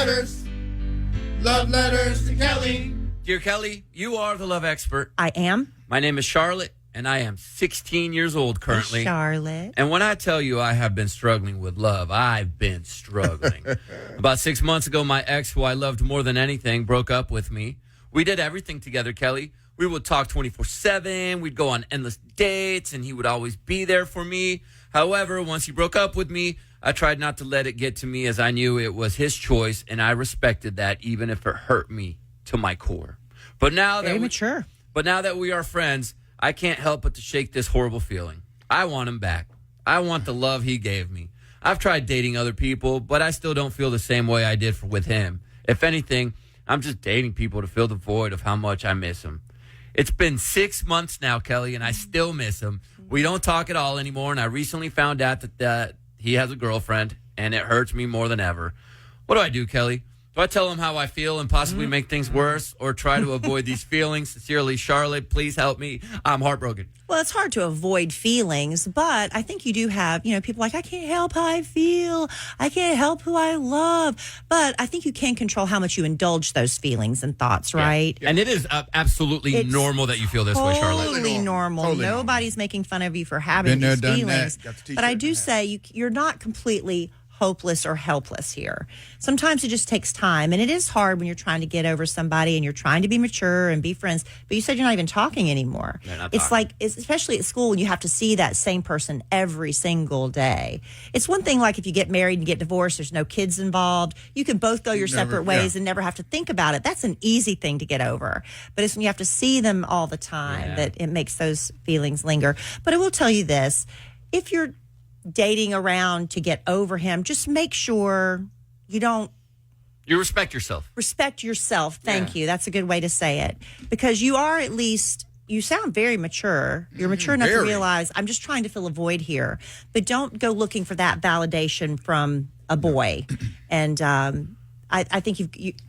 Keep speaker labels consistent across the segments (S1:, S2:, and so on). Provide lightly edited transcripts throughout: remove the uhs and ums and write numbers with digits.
S1: letters. Love letters to Kelly.
S2: Dear Kelly, you are the love expert.
S3: I am.
S2: My name is Charlotte, and I am 16 years old currently.
S3: Hey, Charlotte.
S2: And when I tell you I have been struggling with love, I've been struggling. About 6 months ago, my ex, who I loved more than anything, broke up with me. We did everything together, Kelly. We would talk 24/7. We'd go on endless dates, and he would always be there for me. However, once he broke up with me, I tried not to let it get to me, as I knew it was his choice, and I respected that, even if it hurt me to my core. But now
S3: Very mature.
S2: But now that we are friends, I can't help but to shake this horrible feeling. I want him back. I want the love he gave me. I've tried dating other people, but I still don't feel the same way I did with him. If anything, I'm just dating people to fill the void of how much I miss him. It's been 6 months now, Kelly, and I still miss him. We don't talk at all anymore, and I recently found out that he has a girlfriend, and it hurts me more than ever. What do I do, Kelly? Do I tell him how I feel and possibly make things worse, or try to avoid these feelings? Sincerely, Charlotte, please help me. I'm heartbroken.
S3: Well, it's hard to avoid feelings, but I think you do have, people like, I can't help how I feel. I can't help who I love. But I think you can control how much you indulge those feelings and thoughts, right?
S2: Yeah. And it is absolutely normal that you feel this way, Charlotte.
S3: Totally normal.
S1: Totally
S3: Nobody's making fun of you for having these feelings.
S1: That.
S3: But I do say you're not completely hopeless or helpless here. Sometimes it just takes time, and it is hard when you're trying to get over somebody and you're trying to be mature and be friends, but you said you're not even talking anymore. It's like, especially at school, when you have to see that same person every single day. It's one thing like if you get married and get divorced, there's no kids involved, you can both go your separate ways and never have to think about it. That's an easy thing to get over. But it's when you have to see them all the time that it makes those feelings linger. But I will tell you this, if you're dating around to get over him, just make sure you don't...
S2: You respect yourself.
S3: Respect yourself. Thank you. That's a good way to say it. Because you are at least... You sound very mature. You're mature enough to realize, I'm just trying to fill a void here. But don't go looking for that validation from a boy. And I think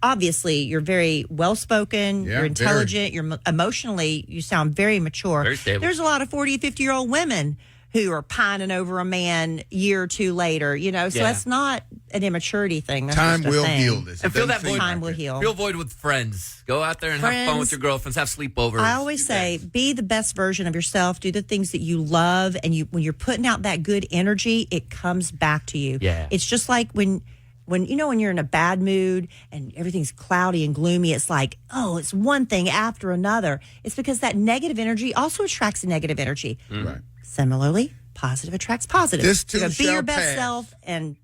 S3: obviously, you're very well-spoken. You're intelligent. You're emotionally, you sound very mature.
S2: Very stable.
S3: There's a lot of 40, 50-year-old women who are pining over a man year or two later, so that's not an immaturity thing. That's
S1: Time
S3: just a
S1: will
S3: thing.
S1: heal this.
S2: And fill that void.
S3: Time will heal.
S2: Fill void with friends. Go out there and have fun with your girlfriends. Have sleepovers.
S3: I always say, be the best version of yourself. Do the things that you love, and when you're putting out that good energy, it comes back to you.
S2: Yeah.
S3: It's just like when you're in a bad mood and everything's cloudy and gloomy, it's like, it's one thing after another. It's because that negative energy also attracts negative energy.
S1: Right.
S3: Similarly, positive attracts positive.
S1: This too
S3: be
S1: shall
S3: your best
S1: pass.
S3: self. And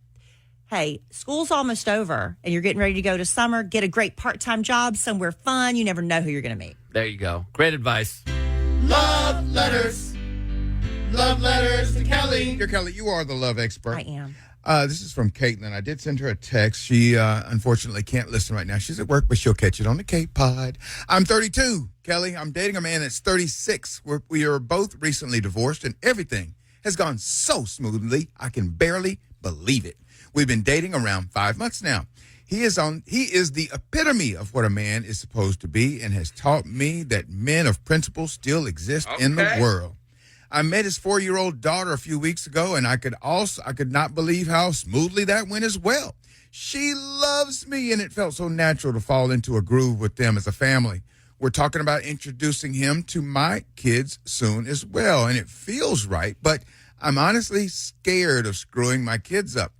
S3: hey, school's almost over and you're getting ready to go to summer. Get a great part-time job somewhere fun. You never know who you're going to meet.
S2: There you go. Great advice.
S1: Love letters. Love letters to Kelly. Dear Kelly, you are the love expert.
S3: I am.
S1: This is from Caitlin. I did send her a text. She unfortunately can't listen right now. She's at work, but she'll catch it on the K-Pod. I'm 32, Kelly. I'm dating a man that's 36. We are both recently divorced, and everything has gone so smoothly, I can barely believe it. We've been dating around 5 months now. He is the epitome of what a man is supposed to be and has taught me that men of principle still exist in the world. I met his 4-year-old daughter a few weeks ago, and I could not believe how smoothly that went as well. She loves me, and it felt so natural to fall into a groove with them as a family. We're talking about introducing him to my kids soon as well, and it feels right, but I'm honestly scared of screwing my kids up.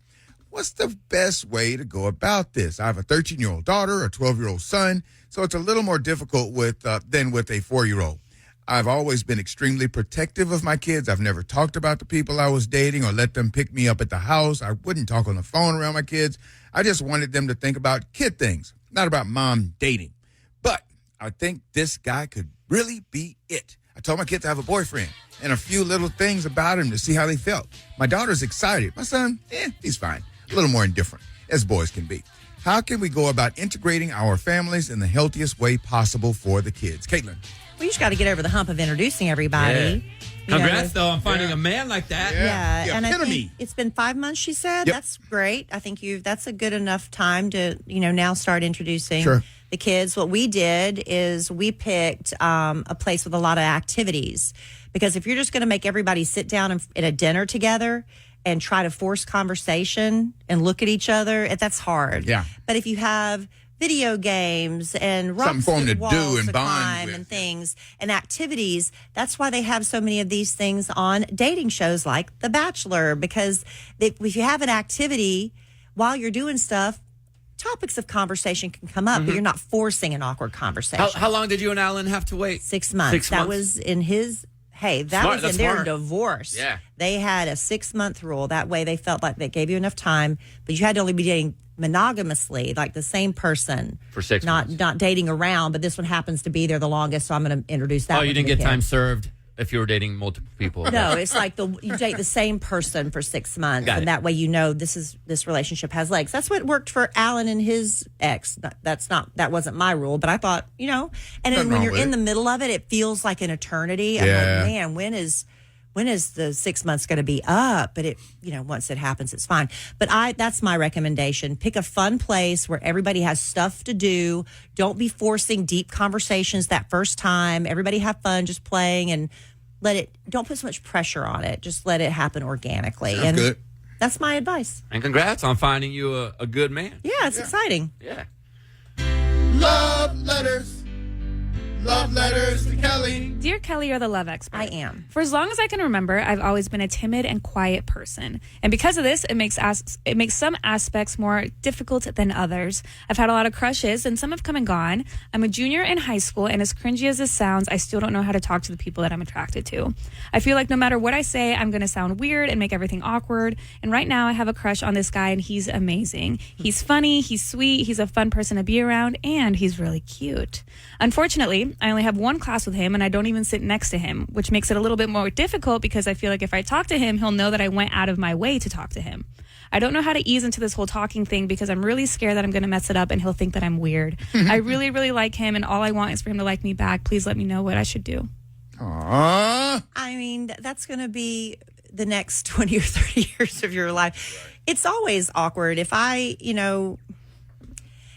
S1: What's the best way to go about this? I have a 13-year-old daughter, a 12-year-old son, so it's a little more difficult than with a 4-year-old. I've always been extremely protective of my kids. I've never talked about the people I was dating or let them pick me up at the house. I wouldn't talk on the phone around my kids. I just wanted them to think about kid things, not about mom dating. But I think this guy could really be it. I told my kids to have a boyfriend and a few little things about him to see how they felt. My daughter's excited. My son, he's fine. A little more indifferent, as boys can be. How can we go about integrating our families in the healthiest way possible for the kids? Caitlin.
S3: Well, you just got to get over the hump of introducing everybody.
S2: Congrats, though, on finding a man like that.
S3: Yeah, and I think it's been 5 months, she said.
S1: Yep.
S3: That's great. I think that's a good enough time to, now start introducing the kids. What we did is we picked a place with a lot of activities, because if you're just going to make everybody sit down at a dinner together and try to force conversation and look at each other, that's hard.
S1: Yeah.
S3: But if you have video games and
S1: Something for 'em to do
S3: walls
S1: and
S3: to
S1: bond
S3: climb
S1: with.
S3: and things and activities, that's why they have so many of these things on dating shows like The Bachelor, because if you have an activity while you're doing stuff, topics of conversation can come up, but you're not forcing an awkward conversation.
S2: How long did you and Alan have to wait?
S3: 6 months.
S2: 6
S3: That
S2: months?
S3: was in his. Hey, that
S2: Smart,
S3: was
S2: that's
S3: in their
S2: smart.
S3: divorce.
S2: Yeah.
S3: They had a 6-month rule. That way they felt like they gave you enough time, but you had to only be dating monogamously, like the same person.
S2: For 6
S3: not,
S2: months.
S3: Not dating around, but this one happens to be there the longest, so I'm going to introduce that
S2: Oh,
S3: one
S2: you
S3: to
S2: didn't
S3: the
S2: get
S3: kid.
S2: time served if you were dating multiple people.
S3: No, it's like you date the same person for 6 months,
S2: Got
S3: and
S2: it.
S3: that way you know this relationship has legs. That's what worked for Alan and his ex. That wasn't my rule, but I thought, and then
S1: Nothing
S3: when
S1: wrong
S3: you're
S1: with
S3: in
S1: it.
S3: the middle of it, it feels like an eternity. I'm
S1: Yeah.
S3: like, man, when is the 6 months going to be up? But once it happens, it's fine. But that's my recommendation. Pick a fun place where everybody has stuff to do. Don't be forcing deep conversations that first time. Everybody have fun just playing and don't put so much pressure on it. Just let it happen organically.
S1: Sounds
S3: and
S1: good.
S3: that's my advice.
S2: And congrats on finding you a good man.
S3: Yeah, it's exciting.
S2: Yeah.
S1: Love letters. Love letters to Kelly.
S4: Dear Kelly, you're the love expert.
S3: I am.
S4: For as long as I can remember, I've always been a timid and quiet person. And because of this, it makes some aspects more difficult than others. I've had a lot of crushes, and some have come and gone. I'm a junior in high school, and as cringy as this sounds, I still don't know how to talk to the people that I'm attracted to. I feel like no matter what I say, I'm going to sound weird and make everything awkward. And right now, I have a crush on this guy, and he's amazing. He's funny, he's sweet, he's a fun person to be around, and he's really cute. Unfortunately, I only have one class with him, and I don't even sit next to him, which makes it a little bit more difficult because I feel like if I talk to him, he'll know that I went out of my way to talk to him. I don't know how to ease into this whole talking thing because I'm really scared that I'm going to mess it up and he'll think that I'm weird. I really, really like him, and all I want is for him to like me back. Please let me know what I should do.
S1: Aww.
S3: I mean, that's going to be the next 20 or 30 years of your life. It's always awkward. If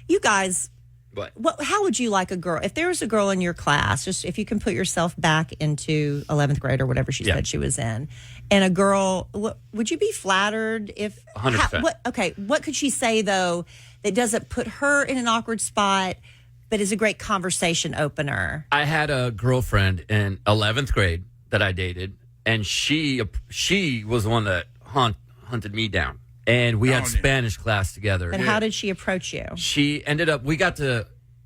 S3: you guys, how would you like a girl? If there was a girl in your class, just if you can put yourself back into 11th grade or whatever she said she was in, and a girl, would you be flattered if
S2: 100%.
S3: What could she say, though, that doesn't put her in an awkward spot, but is a great conversation opener?
S2: I had a girlfriend in 11th grade that I dated, and she was the one that hunted me down. And we had Spanish class together.
S3: And how did she approach you?
S2: She ended up,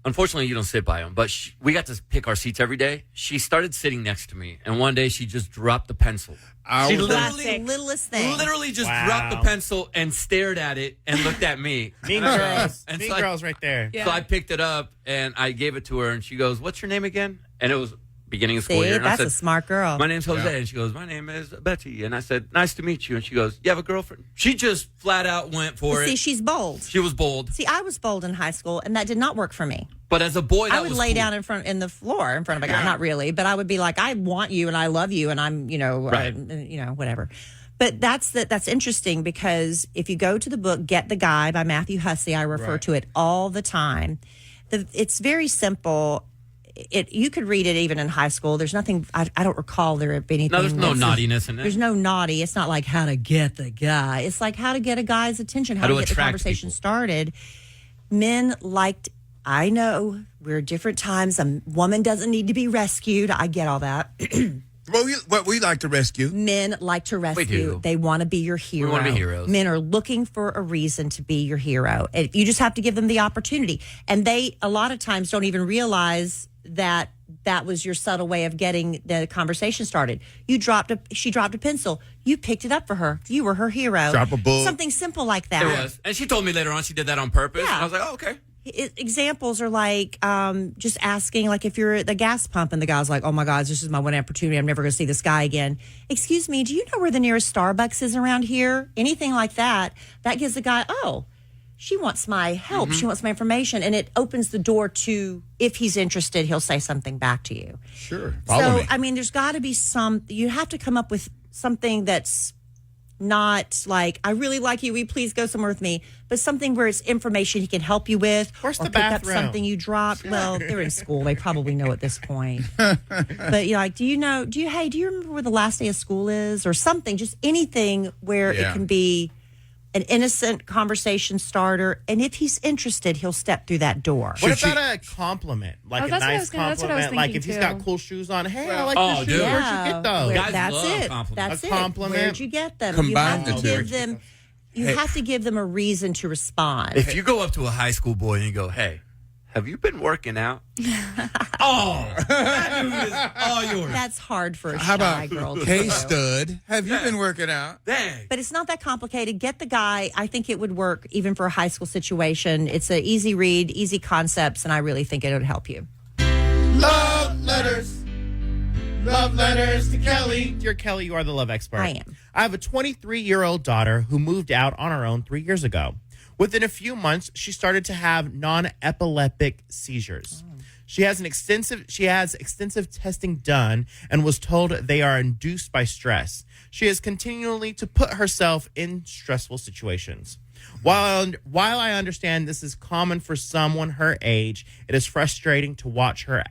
S2: unfortunately, you don't sit by them, but we got to pick our seats every day. She started sitting next to me, and one day she just dropped the pencil. She
S3: That's the littlest thing.
S2: literally just dropped the pencil and stared at it and looked at me.
S5: Mean girls.
S2: And
S5: Mean
S2: so
S5: girls right there.
S4: Yeah.
S2: So I picked it up, and I gave it to her, and she goes, "What's your name again?" And it was beginning of school
S3: See,
S2: year. And I
S3: that's
S2: said,
S3: a smart girl.
S2: "My name's Jose." And she goes, "My name is Betty." And I said, "Nice to meet you." And she goes, "You have a girlfriend?" She just flat out went for
S3: See,
S2: it.
S3: she's bold.
S2: She was bold.
S3: See, I was bold in high school, and that did not work for me.
S2: But as a boy, that
S3: I would
S2: was
S3: lay
S2: cool.
S3: down in the floor in front of a guy. Not really, but I would be like, I want you, and I love you, and I'm,
S2: Right.
S3: whatever. But that's interesting because if you go to the book "Get the Guy" by Matthew Hussey, I refer to it all the time. It's very simple. You could read it even in high school. There's nothing. I don't recall there being anything.
S2: No, there's no naughtiness in it.
S3: There's no naughty. It's not like how to get the guy. It's like how to get a guy's attention, how to get the
S2: attract
S3: conversation
S2: people.
S3: started. Men liked. I know we're different times. A woman doesn't need to be rescued. I get all that.
S1: What we like to rescue.
S3: Men like to rescue.
S2: do.
S3: They want to be your hero.
S2: wanna be heroes.
S3: Men are looking for a reason to be your hero. And you just have to give them the opportunity. And they, a lot of times, don't even realize that was your subtle way of getting the conversation started. She dropped a pencil. You picked it up for her. You were her hero.
S1: Drop a book.
S3: Something simple like that.
S2: It was. And she told me later on she did that on purpose.
S3: Yeah.
S2: And I was like, "Oh, okay."
S3: Examples are like just asking, like if you're at the gas pump and the guy's like, "Oh my God, this is my one opportunity. I'm never going to see this guy again." "Excuse me, do you know where the nearest Starbucks is around here?" Anything like that. That gives the guy, "Oh, she wants my help.
S2: Mm-hmm.
S3: She wants my information." And it opens the door to, if he's interested, he'll say something back to you.
S1: Sure. Follow me.
S3: I mean, there's got to be you have to come up with something that's Not like, I really like you, will you please go somewhere with me? But something where it's information he can help you with.
S5: Where's
S3: or
S5: the
S3: pick
S5: bathroom?
S3: up something you dropped. Well, they're in school. They probably know at this point. But you're like, do you remember where the last day of school is? Or something, just anything where it can be an innocent conversation starter. And if he's interested, he'll step through that door.
S5: What about a compliment? Like
S4: Oh,
S5: a
S4: that's what I
S5: nice
S4: was gonna- that's what I was
S5: compliment. Like if
S4: thinking,
S5: he's got
S4: too.
S5: cool shoes on. Hey, I like
S2: Oh,
S5: your shoes.
S2: dude.
S5: Where'd you get those?
S2: Guys
S3: That's
S2: love
S3: it.
S2: compliments.
S3: That's
S5: A
S3: it.
S5: compliment.
S3: Where'd you get them?
S1: Combine
S3: you have
S1: the
S3: to
S1: two.
S3: give them. You have to give them a reason to respond.
S2: If you go up to a high school boy and you go, "Hey, have you been working out?" Oh, that dude is all yours.
S3: That's hard for a
S1: How
S3: shy
S1: about
S3: girl to
S1: K
S3: do.
S1: Stud? Have you been working out?
S2: Dang.
S3: But it's not that complicated. Get the guy. I think it would work even for a high school situation. It's an easy read, easy concepts, and I really think it would help you.
S5: Love letters. Love letters to Kelly. Dear Kelly, you are the love expert.
S3: I am.
S5: I have a 23-year-old daughter who moved out on her own 3 years ago. Within a few months, she started to have non-epileptic seizures. She has extensive testing done and was told they are induced by stress. She is continually to put herself in stressful situations. While I understand this is common for someone her age, it is frustrating to watch her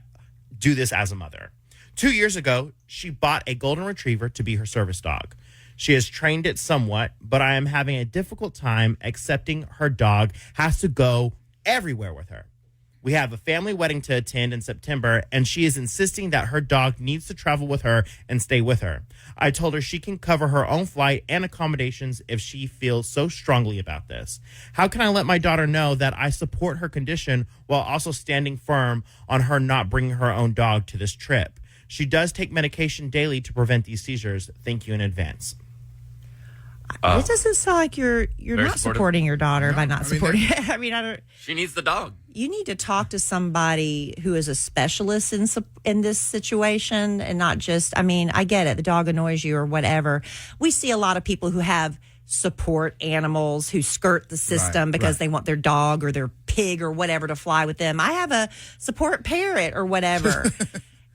S5: do this as a mother. 2 years ago, she bought a golden retriever to be her service dog. She has trained it somewhat, but I am having a difficult time accepting her dog has to go everywhere with her. We have a family wedding to attend in September, and she is insisting that her dog needs to travel with her and stay with her. I told her she can cover her own flight and accommodations if she feels so strongly about this. How can I let my daughter know that I support her condition while also standing firm on her not bringing her own dog to this trip? She does take medication daily to prevent these seizures. Thank you in advance.
S3: It doesn't sound like you're not
S2: supportive.
S3: supporting your daughter by not
S1: I mean,
S3: supporting. I mean, I don't.
S2: She needs the dog.
S3: You need to talk to somebody who is a specialist in this situation and not just. I mean, I get it. The dog annoys you or whatever. We see a lot of people who have support animals who skirt the system because they want their dog or their pig or whatever to fly with them. I have a support parrot or whatever.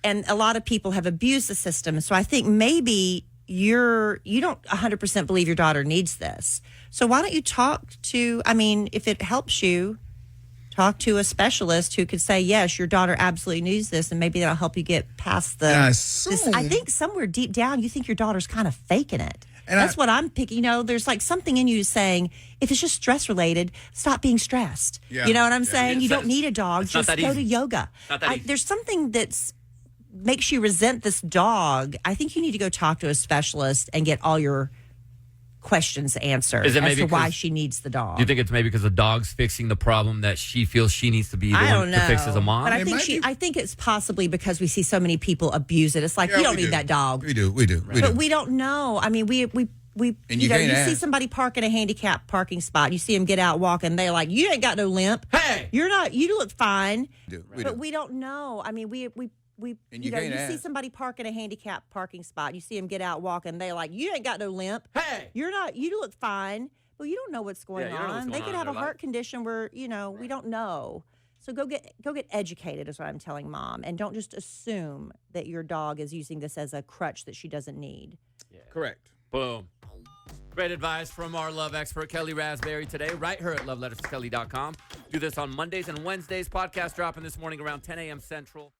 S3: And a lot of people have abused the system. So I think maybe you don't 100% believe your daughter needs this. So why don't you talk to, I mean, if it helps you, talk to a specialist who could say, yes, your daughter absolutely needs this, and maybe that'll help you get past the.
S1: I
S3: I think somewhere deep down, you think your daughter's kind of faking it.
S1: And
S3: That's what I'm picking. You know, there's like something in you saying, if it's just stress related, stop being stressed.
S1: Yeah.
S3: You know what I'm
S1: Yeah.
S3: saying? You
S2: It's
S3: don't
S2: not-
S3: need a dog.
S2: it's not
S3: Just
S2: that
S3: go to
S2: easy.
S3: yoga.
S2: Not that easy.
S3: There's something that's makes you resent this dog. I think you need to go talk to a specialist and get all your questions answered
S2: Is it
S3: as
S2: maybe
S3: to why
S2: 'cause-
S3: she needs the dog.
S2: Do you think it's maybe because the dog's fixing the problem that she feels she needs to be the
S3: I
S2: one
S3: don't know.
S2: to fix as a mom?
S3: But I
S1: It
S3: think
S1: might be-
S3: I think it's possibly because we see so many people abuse it. It's like, you don't
S1: we
S3: need
S1: do.
S3: that dog.
S1: We do.
S3: But we don't know. I mean, we
S1: And
S3: you
S1: you
S3: know,
S1: can't
S3: you see
S1: ask.
S3: somebody park in a handicapped parking spot. You see them get out walking. They're like, you ain't got no limp.
S2: Hey!
S3: You're not. You look fine.
S1: We
S3: But
S1: do.
S3: we don't know. I mean, we
S1: And
S3: you
S1: you
S3: know,
S1: can't
S3: you see
S1: ask.
S3: somebody park in a handicapped parking spot. You see them get out walking. They're like, you ain't got no limp.
S2: Hey!
S3: You're not. You look fine. Well, you don't know what's going
S2: Yeah, you don't know what's
S3: on. They
S2: going
S3: could
S2: on in
S3: have a
S2: their
S3: heart
S2: life.
S3: condition where we don't know. So go get educated is what I'm telling mom, and don't just assume that your dog is using this as a crutch that she doesn't need.
S1: Correct.
S2: Boom. Great advice from our love expert, Kelly Raspberry, today. Write her at loveletterskelly.com. Do this on Mondays and Wednesdays. Podcast dropping this morning around 10 a.m. Central.